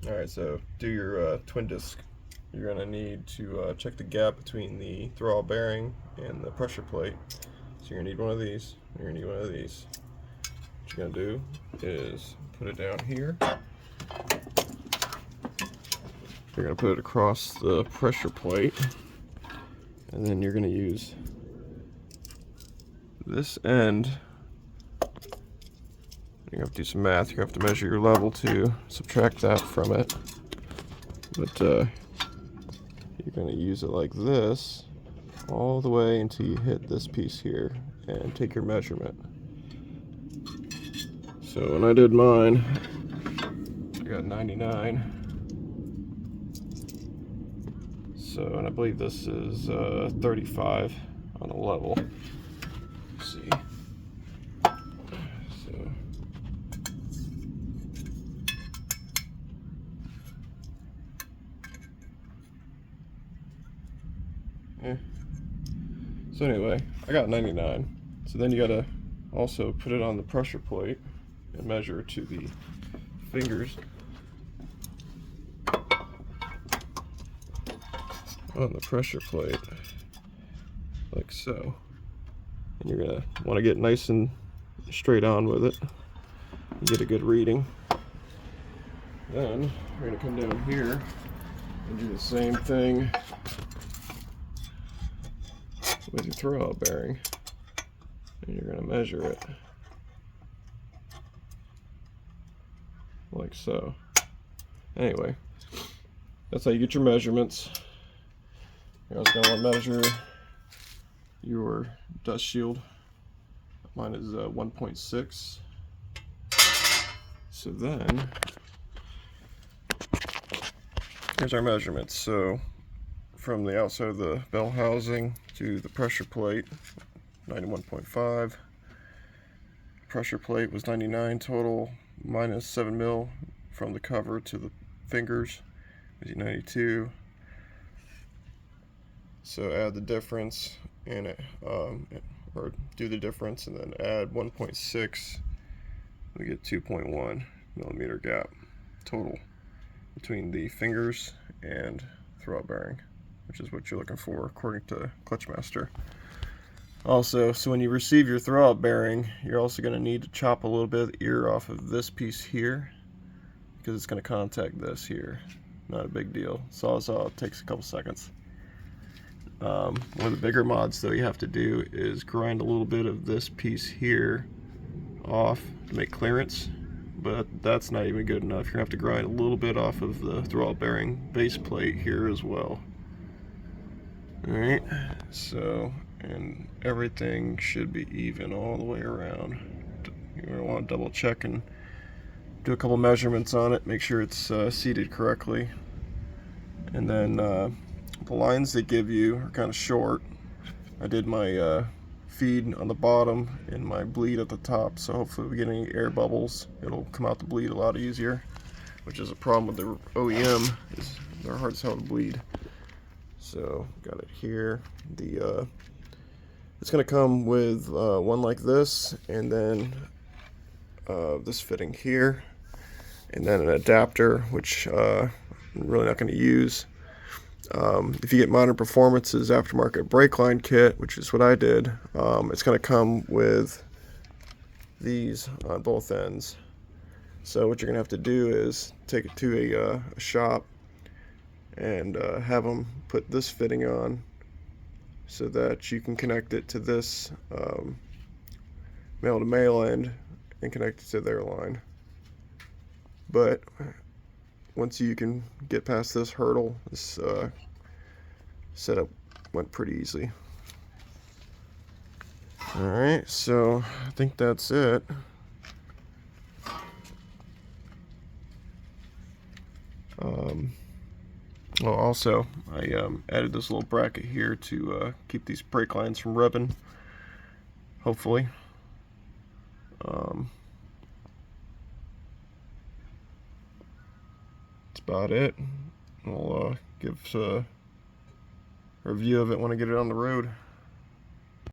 Alright, so do your twin disc. You're going to need to check the gap between the throwout bearing and the pressure plate. So you're going to need one of these, you're going to need one of these. What you're going to do is put it down here. You're going to put it across the pressure plate, and then you're going to use this end. You have to do some math. You have to measure your level to subtract that from it. But you're going to use it like this all the way until you hit this piece here and take your measurement. So when I did mine, I got 99. So, and I believe this is 35 on a level. Let's see. So anyway, I got 99. So then you gotta also put it on the pressure plate and measure it to the fingers on the pressure plate, like so. And you're gonna want to get nice and straight on with it and get a good reading. Then you're gonna come down here and do the same thing with your throwout bearing, and you're going to measure it like so. Anyway, that's how you get your measurements. You're also going to want to measure your dust shield. Mine is 1.6. So then here's our measurements. So from the outside of the bell housing to the pressure plate, 91.5. Pressure plate was 99 total, minus 7 mil from the cover to the fingers, is 92. So add the difference and or do the difference and then add 1.6. We get 2.1 millimeter gap total between the fingers and throwout bearing, which is what you're looking for according to Clutchmaster. Also, so when you receive your throwout bearing, you're also going to need to chop a little bit of the ear off of this piece here, because it's going to contact this here. Not a big deal. Sawzall, it takes a couple seconds. One of the bigger mods though you have to do is grind a little bit of this piece here off to make clearance, but that's not even good enough. You're going to have to grind a little bit off of the throwout bearing base plate here as well. Alright, so, and everything should be even all the way around. You're going to want to double check and do a couple measurements on it, make sure it's seated correctly. And then the lines they give you are kind of short. I did my feed on the bottom and my bleed at the top, so hopefully if we get any air bubbles, it'll come out the bleed a lot easier, which is a problem with the OEM, is they're hard as hell to bleed. So got it here. It's going to come with one like this, and then this fitting here, and then an adapter, which I'm really not going to use. If you get Modern Performance's aftermarket brake line kit, which is what I did, it's going to come with these on both ends. So what you're going to have to do is take it to a shop and have them put this fitting on so that you can connect it to this male-to-male end and connect it to their line. But once you can get past this hurdle, this setup went pretty easy. Alright, so I think that's it. Well, also, I added this little bracket here to keep these brake lines from rubbing, hopefully. That's about it. I'll give a review of it when I get it on the road.